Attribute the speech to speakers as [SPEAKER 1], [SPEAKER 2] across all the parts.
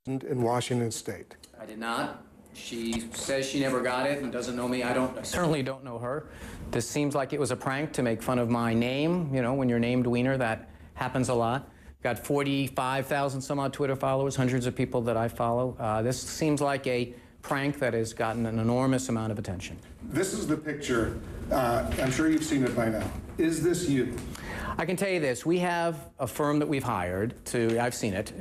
[SPEAKER 1] in Washington State.
[SPEAKER 2] I did not. She says she never got it and doesn't know me. I certainly don't know her. This seems like it was a prank to make fun of my name. You know, when you're named Weiner, that happens a lot. Got 45,000 some odd Twitter followers, hundreds of people that I follow. This seems like a prank that has gotten an enormous amount of attention.
[SPEAKER 1] This is the picture. I'm sure you've seen it by now. Is this you?
[SPEAKER 2] I can tell you this. We have a firm that we've hired to, I've seen it.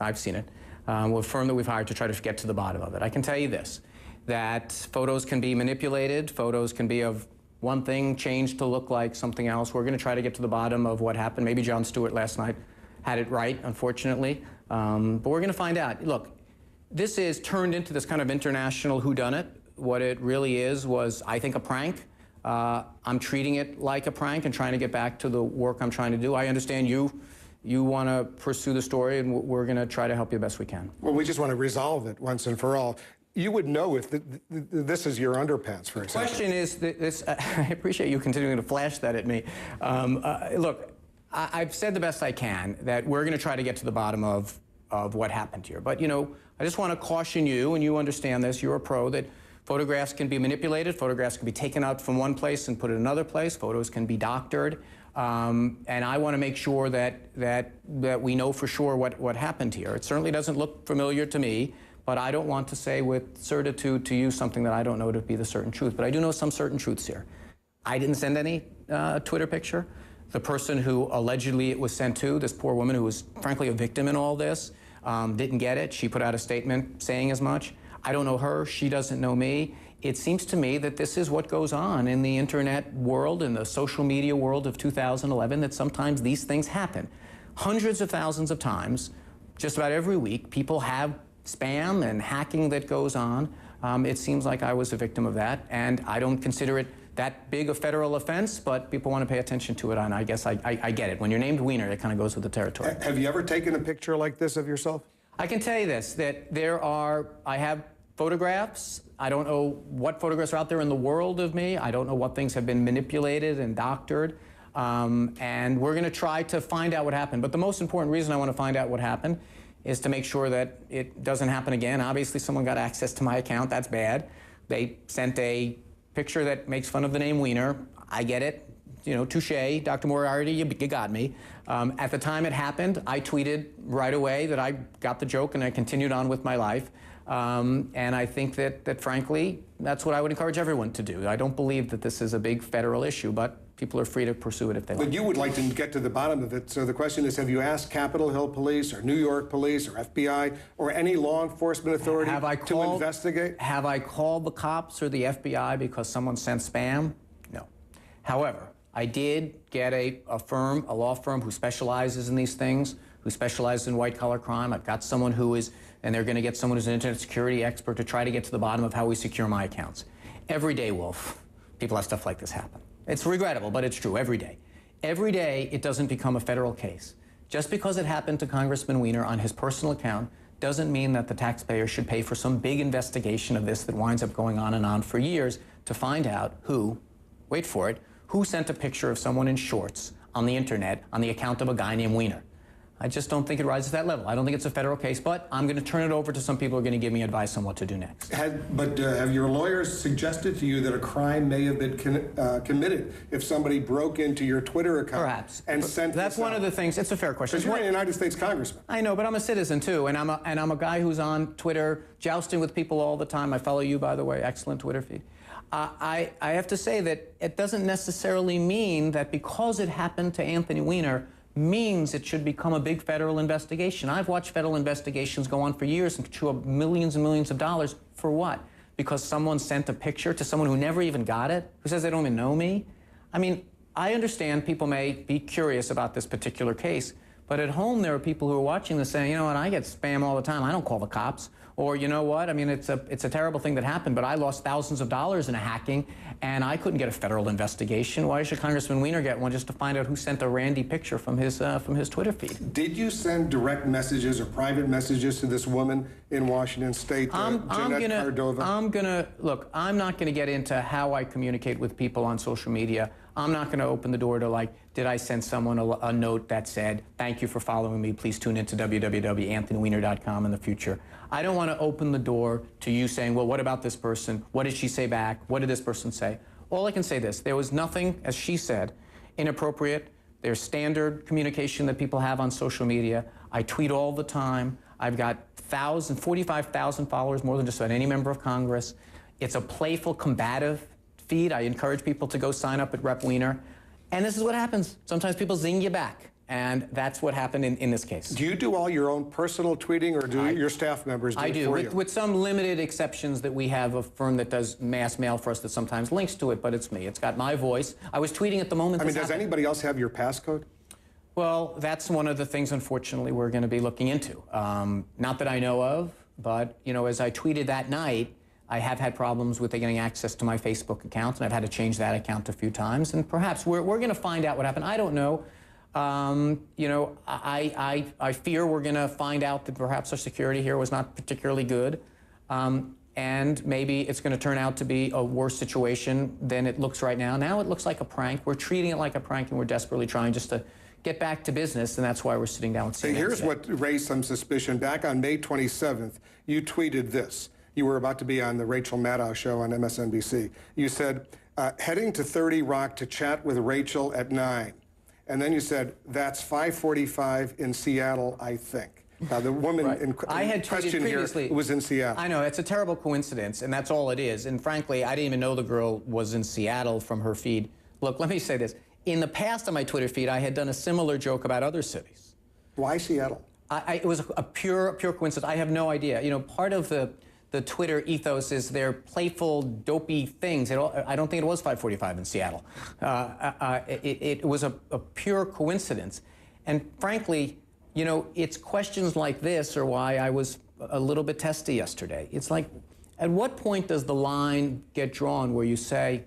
[SPEAKER 2] I've seen it. A firm that we've hired to try to get to the bottom of it. I can tell you this, that photos can be manipulated, photos can be of one thing changed to look like something else. We're going to try to get to the bottom of what happened. Maybe Jon Stewart last night had it right, unfortunately. But we're going to find out. Look, this is turned into this kind of international whodunit. What it really is was, I think, a prank. I'm treating it like a prank and trying to get back to the work I'm trying to do. I understand you want to pursue the story, and we're going to try to help you the best we can.
[SPEAKER 1] Well, we just want to resolve it once and for all. You would know if this is your underpants, for example.
[SPEAKER 2] The question is, I appreciate you continuing to flash that at me. Look, I've said the best I can that we're going to try to get to the bottom of what happened here. But, you know, I just want to caution you, and you understand this, you're a pro, that photographs can be manipulated, photographs can be taken out from one place and put in another place, photos can be doctored. And I want to make sure that we know for sure what happened here. It certainly doesn't look familiar to me, but I don't want to say with certitude to you something that I don't know to be the certain truth. But I do know some certain truths here. I didn't send any Twitter picture. The person who allegedly it was sent to, this poor woman who was frankly a victim in all this, didn't get it. She put out a statement saying as much. I don't know her. She doesn't know me. It seems to me that this is what goes on in the internet world, in the social media world of 2011, that sometimes these things happen. Hundreds of thousands of times, just about every week, people have spam and hacking that goes on. It seems like I was a victim of that, and I don't consider it that big a federal offense, but people want to pay attention to it, and I guess I get it. When you're named Weiner, it kind of goes with the territory.
[SPEAKER 1] Have you ever taken a picture like this of yourself?
[SPEAKER 2] I can tell you this, that I have photographs. I don't know what photographs are out there in the world of me. I don't know what things have been manipulated and doctored. And we're going to try to find out what happened. But the most important reason I want to find out what happened is to make sure that it doesn't happen again. Obviously, someone got access to my account. That's bad. They sent a picture that makes fun of the name Weiner. I get it. You know, touche, Dr. Moriarty, you got me. At the time it happened, I tweeted right away that I got the joke and I continued on with my life. And I think that frankly, that's what I would encourage everyone to do. I don't believe that this is a big federal issue, but people are free to pursue it if they want.
[SPEAKER 1] But you would like to get to the bottom of it. So the question is, have you asked Capitol Hill Police or New York Police or FBI or any law enforcement authority to investigate?
[SPEAKER 2] Have I called the cops or the FBI because someone sent spam? No. However, I did get a law firm who specializes in these things, who specializes in white-collar crime. I've got someone who is, and they're going to get someone who's an internet security expert to try to get to the bottom of how we secure my accounts. Every day, Wolf, people have stuff like this happen. It's regrettable, but it's true, every day. Every day, it doesn't become a federal case. Just because it happened to Congressman Weiner on his personal account doesn't mean that the taxpayer should pay for some big investigation of this that winds up going on and on for years to find out who, wait for it, who sent a picture of someone in shorts on the internet on the account of a guy named Weiner. I just don't think it rises to that level. I don't think it's a federal case, but I'm going to turn it over to some people who are going to give me advice on what to do next.
[SPEAKER 1] Have your lawyers suggested to you that a crime may have been committed if somebody broke into your Twitter account?
[SPEAKER 2] Perhaps.
[SPEAKER 1] And sent
[SPEAKER 2] That's one of the things. It's a fair question.
[SPEAKER 1] Because you're a United States congressman.
[SPEAKER 2] I know, but I'm a citizen too, and I'm a guy who's on Twitter jousting with people all the time. I follow you, by the way. Excellent Twitter feed. I have to say that it doesn't necessarily mean that because it happened to Anthony Weiner means it should become a big federal investigation. I've watched federal investigations go on for years and chew up millions and millions of dollars for what? Because someone sent a picture to someone who never even got it, who says they don't even know me? I mean, I understand people may be curious about this particular case, but at home there are people who are watching this saying, you know what, I get spam all the time, I don't call the cops. Or, you know what, I mean, it's a terrible thing that happened, but I lost thousands of dollars in a hacking, and I couldn't get a federal investigation. Why should Congressman Weiner get one just to find out who sent a randy picture from his Twitter feed?
[SPEAKER 1] Did you send direct messages or private messages to this woman in Washington State, Jeanette Cardova?
[SPEAKER 2] Look, I'm not gonna get into how I communicate with people on social media. I'm not going to open the door to, like, did I send someone a note that said, thank you for following me, please tune into www.anthonyweiner.com in the future. I don't want to open the door to you saying, well, what about this person? What did she say back? What did this person say? All I can say this, there was nothing, as she said, inappropriate. There's standard communication that people have on social media. I tweet all the time. I've got 45,000 followers, more than just about any member of Congress. It's a playful, combative feed. I encourage people to go sign up at Rep. Weiner. And this is what happens. Sometimes people zing you back. And that's what happened in this case.
[SPEAKER 1] Do you do all your own personal tweeting, or do your staff members do it for you?
[SPEAKER 2] With some limited exceptions that we have a firm that does mass mail for us that sometimes links to it, but it's me. It's got my voice. I was tweeting at the moment.
[SPEAKER 1] I mean, does anybody else have your passcode?
[SPEAKER 2] Well, that's one of the things, unfortunately, we're going to be looking into. Not that I know of, but, you know, as I tweeted that night, I have had problems with getting access to my Facebook account, and I've had to change that account a few times. And perhaps we're going to find out what happened. I don't know. You know, I fear we're going to find out that perhaps our security here was not particularly good. And maybe it's going to turn out to be a worse situation than it looks right now. Now it looks like a prank. We're treating it like a prank, and we're desperately trying just to get back to business, and that's why we're sitting down with CNN.
[SPEAKER 1] Here's what raised some suspicion. Back on May 27th, you tweeted this. You were about to be on the Rachel Maddow show on MSNBC. You said, heading to 30 Rock to chat with Rachel at 9. And then you said, that's 5:45 in Seattle, I think. Now, the woman in question here was in Seattle.
[SPEAKER 2] I know, it's a terrible coincidence, and that's all it is. And frankly, I didn't even know the girl was in Seattle from her feed. Look, let me say this. In the past on my Twitter feed, I had done a similar joke about other cities.
[SPEAKER 1] Why Seattle?
[SPEAKER 2] It was a pure coincidence. I have no idea. You know, part of the Twitter ethos is their playful, dopey things. I don't think it was 5:45 in Seattle. It was a pure coincidence. And frankly, you know, it's questions like this are why I was a little bit testy yesterday. It's like, at what point does the line get drawn where you say,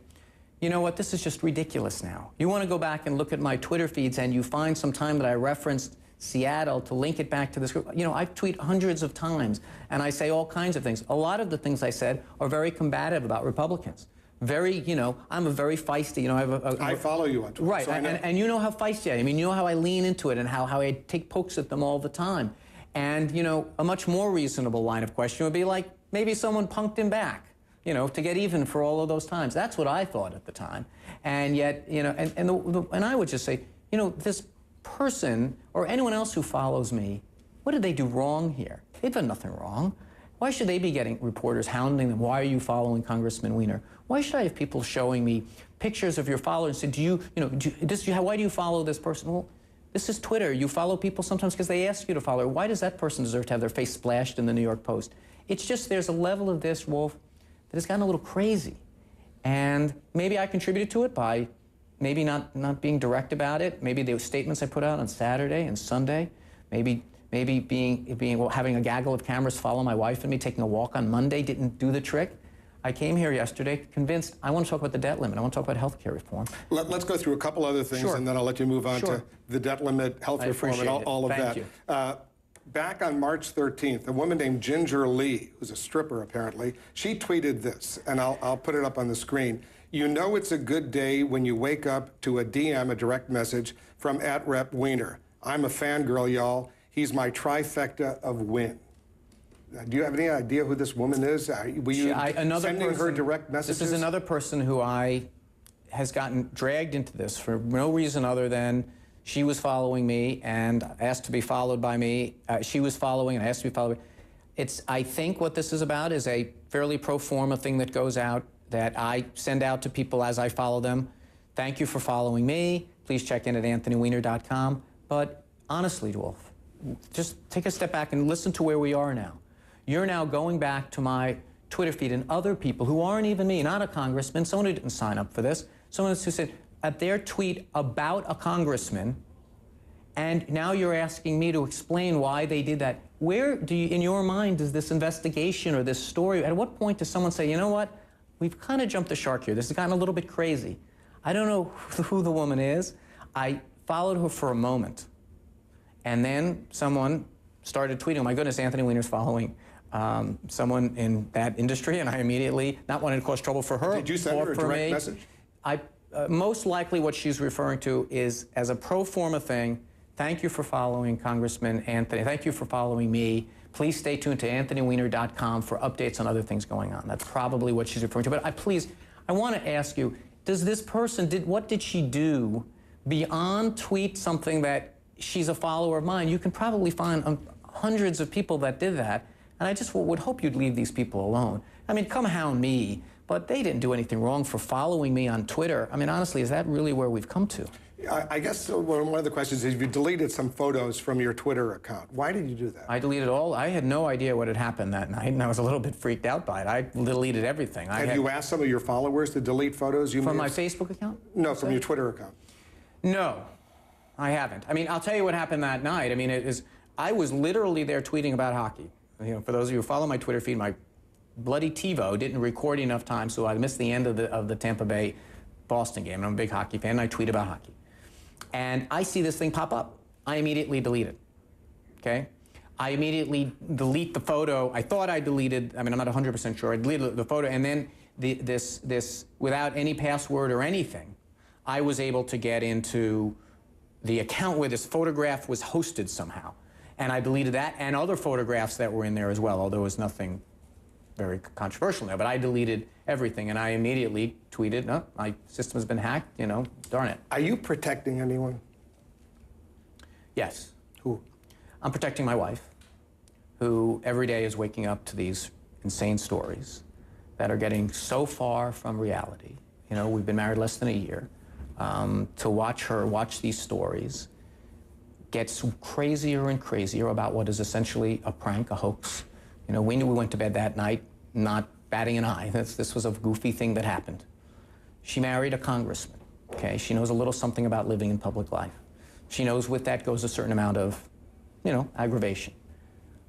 [SPEAKER 2] you know what, this is just ridiculous now. You want to go back and look at my Twitter feeds and you find some time that I referenced Seattle to link it back to this group. You know, I tweet hundreds of times, and I say all kinds of things. A lot of the things I said are very combative about Republicans. Very, you know, I'm a very feisty, you know,
[SPEAKER 1] I follow you on Twitter.
[SPEAKER 2] Right,
[SPEAKER 1] so
[SPEAKER 2] and you know how feisty I am. I mean, you know how I lean into it and how I take pokes at them all the time. And, you know, a much more reasonable line of question would be like, maybe someone punked him back, you know, to get even for all of those times. That's what I thought at the time. And yet, you know, and I would just say, you know, this person or anyone else who follows me, what did they do wrong here? They've done nothing wrong. Why should they be getting reporters hounding them? Why are you following Congressman Weiner? Why should I have people showing me pictures of your followers and say, why do you follow this person? Well, this is Twitter. You follow people sometimes because they ask you to follow. Why does that person deserve to have their face splashed in the New York Post? It's just there's a level of this, Wolf, that has gotten a little crazy. And maybe I contributed to it by maybe not being direct about it. Maybe the statements I put out on Saturday and Sunday. Maybe having a gaggle of cameras follow my wife and me taking a walk on Monday didn't do the trick. I came here yesterday convinced I want to talk about the debt limit. I want to talk about health care reform.
[SPEAKER 1] Let's go through a couple other things, and then I'll let you move on to the debt limit, health reform, and all of that.
[SPEAKER 2] Thank you.
[SPEAKER 1] Back on March 13th, a woman named Ginger Lee, who's a stripper apparently, she tweeted this, and I'll put it up on the screen. You know it's a good day when you wake up to a DM, a direct message, from @Rep. Weiner. I'm a fangirl, y'all. He's my trifecta of win. Do you have any idea who this woman is? Were you sending her direct messages?
[SPEAKER 2] This is another person who has gotten dragged into this for no reason other than she was following me and asked to be followed by me. She was following and asked to be followed. I think what this is about is a fairly pro forma thing that goes out that I send out to people as I follow them. Thank you for following me. Please check in at anthonyweiner.com. But honestly, Wolf, just take a step back and listen to where we are now. You're now going back to my Twitter feed and other people who aren't even me, not a congressman, someone who didn't sign up for this, someone who said at their tweet about a congressman, and now you're asking me to explain why they did that. Where do you, in your mind, does this investigation or this story, at what point does someone say, you know what, we've kind of jumped the shark here. This has gotten a little bit crazy. I don't know who the woman is. I followed her for a moment. And then someone started tweeting, oh my goodness, Anthony Weiner's following someone in that industry, and I immediately, not wanting to cause trouble for her.
[SPEAKER 1] Did you send her a direct message?
[SPEAKER 2] most likely what she's referring to is as a pro forma thing. Thank you for following Congressman Anthony. Thank you for following me. Please stay tuned to anthonyweiner.com for updates on other things going on. That's probably what she's referring to. But I want to ask you, does this person, what did she do beyond tweet something that she's a follower of mine? You can probably find hundreds of people that did that. And I just would hope you'd leave these people alone. I mean, come hound me, but they didn't do anything wrong for following me on Twitter. I mean, honestly, is that really where we've come to?
[SPEAKER 1] I guess one of the questions is you deleted some photos from your Twitter account. Why did you do that?
[SPEAKER 2] I deleted all. I had no idea what had happened that night, and I was a little bit freaked out by it. I deleted everything.
[SPEAKER 1] Have you asked some of your followers to delete photos?
[SPEAKER 2] From my Facebook account?
[SPEAKER 1] No, from your Twitter account.
[SPEAKER 2] No, I haven't. I mean, I'll tell you what happened that night. I mean, I was literally there tweeting about hockey. You know, for those of you who follow my Twitter feed, my bloody TiVo didn't record enough time, so I missed the end of the Tampa Bay Boston game. And I'm a big hockey fan, and I tweet about hockey. And I see this thing pop up. I immediately delete it, okay? I immediately delete the photo. I thought I deleted, I mean, I'm not 100% sure. I deleted the photo, and then this, without any password or anything, I was able to get into the account where this photograph was hosted somehow. And I deleted that and other photographs that were in there as well, although there was nothing very controversial there. But I deleted everything, and I immediately tweeted, no, my system has been hacked, you know, darn it.
[SPEAKER 1] Are you protecting anyone?
[SPEAKER 2] Yes.
[SPEAKER 1] Who?
[SPEAKER 2] I'm protecting my wife, who every day is waking up to these insane stories that are getting so far from reality. You know, we've been married less than a year. To watch her watch these stories gets crazier and crazier about what is essentially a prank, a hoax. You know, we knew we went to bed that night not batting an eye. This was a goofy thing that happened. She married a congressman, okay? She knows a little something about living in public life. She knows with that goes a certain amount of, you know, aggravation.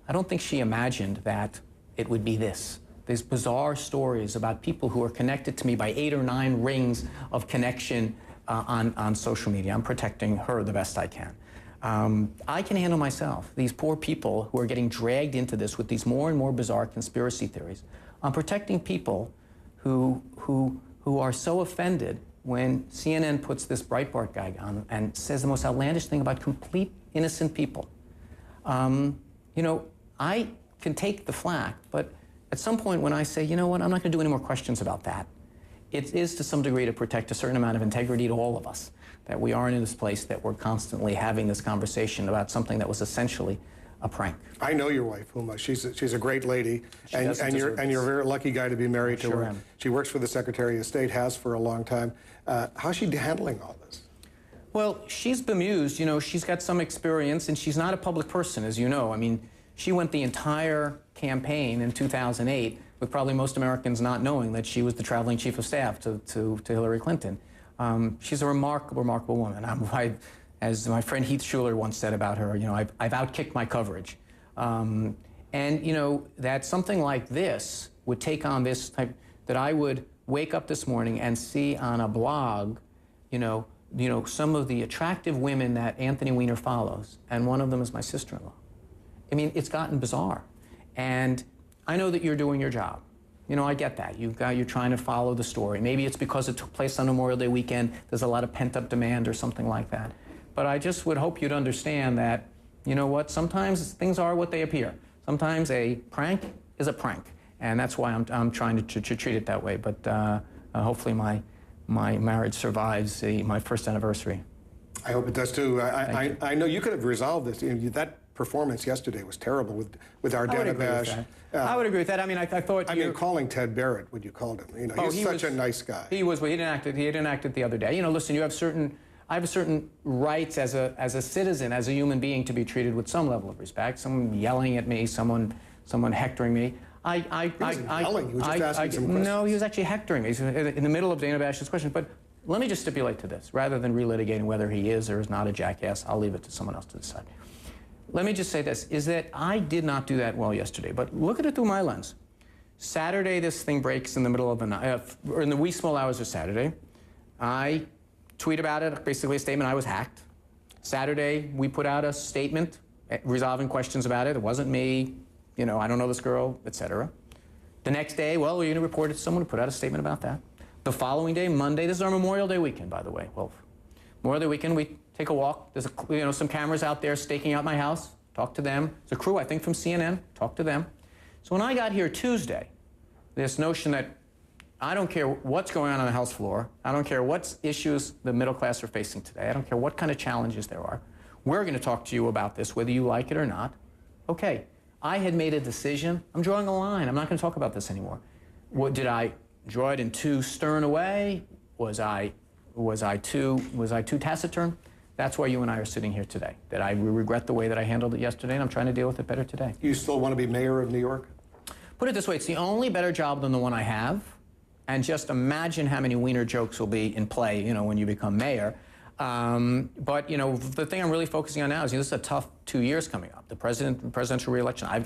[SPEAKER 2] I don't think she imagined that it would be this. These bizarre stories about people who are connected to me by 8 or 9 rings of connection on social media. I'm protecting her the best I can. I can handle myself. These poor people who are getting dragged into this with these more and more bizarre conspiracy theories. I'm protecting people who are so offended when CNN puts this Breitbart guy on and says the most outlandish thing about complete innocent people. You know, I can take the flack, but at some point when I say, you know what, I'm not going to do any more questions about that, it is to some degree to protect a certain amount of integrity to all of us, that we aren't in this place that we're constantly having this conversation about something that was essentially a prank.
[SPEAKER 1] I know your wife, Uma. She's a great lady, and you're a very lucky guy to be married to her.
[SPEAKER 2] Am.
[SPEAKER 1] She works for the Secretary of State, has for a long time. How's she handling all this?
[SPEAKER 2] Well, she's bemused. You know, she's got some experience, and she's not a public person, as you know. I mean, she went the entire campaign in 2008 with probably most Americans not knowing that she was the traveling chief of staff to Hillary Clinton. She's a remarkable, remarkable woman. As my friend Heath Schuler once said about her, you know, I've outkicked my coverage. And, you know, that something like this would take on this type, that I would wake up this morning and see on a blog, you know, some of the attractive women that Anthony Weiner follows, and one of them is my sister-in-law. I mean, it's gotten bizarre. And I know that you're doing your job. You know, I get that. You're trying to follow the story. Maybe it's because it took place on Memorial Day weekend. There's a lot of pent-up demand or something like that. But I just would hope you'd understand that, you know what, sometimes things are what they appear. Sometimes a prank is a prank. And that's why I'm trying to treat it that way. But hopefully my marriage survives my first anniversary.
[SPEAKER 1] I hope it does too. I know you could have resolved this. You know, that performance yesterday was terrible with our Bash.
[SPEAKER 2] I would agree with that. I mean, I thought.
[SPEAKER 1] I mean, calling Ted Barrett, what you called him. You know, he's such a nice guy.
[SPEAKER 2] He was. Well, he didn't act it the other day. You know, listen, I have certain rights as a citizen, as a human being, to be treated with some level of respect. Someone yelling at me, someone hectoring me.
[SPEAKER 1] He wasn't yelling. He was just asking some questions.
[SPEAKER 2] No, he was actually hectoring me. He's in the middle of Dana Bash's question. But let me just stipulate to this, rather than relitigating whether he is or is not a jackass. I'll leave it to someone else to decide. Let me just say this, is that I did not do that well yesterday, but look at it through my lens. Saturday, this thing breaks in the middle of the night, or in the wee small hours of Saturday. I tweet about it, basically a statement, I was hacked. Saturday, we put out a statement resolving questions about it. It wasn't me, you know, I don't know this girl, etc. The next day, well, we're going to report it to someone who put out a statement about that. The following day, Monday, this is our Memorial Day weekend, by the way, Wolf. Memorial Day weekend, we take a walk. There's some cameras out there staking out my house. Talk to them. There's a crew, I think, from CNN. Talk to them. So when I got here Tuesday, this notion that I don't care what's going on the House floor. I don't care what issues the middle class are facing today. I don't care what kind of challenges there are. We're going to talk to you about this, whether you like it or not. Okay, I had made a decision. I'm drawing a line. I'm not going to talk about this anymore. Did I draw it in too stern a way? Was I too taciturn? That's why you and I are sitting here today. That I regret the way that I handled it yesterday, and I'm trying to deal with it better today.
[SPEAKER 1] You still want to be mayor of New York?
[SPEAKER 2] Put it this way, it's the only better job than the one I have. And just imagine how many Weiner jokes will be in play, when you become mayor. But, the thing I'm really focusing on now is, this is a tough 2 years coming up. The presidential re-election. I've got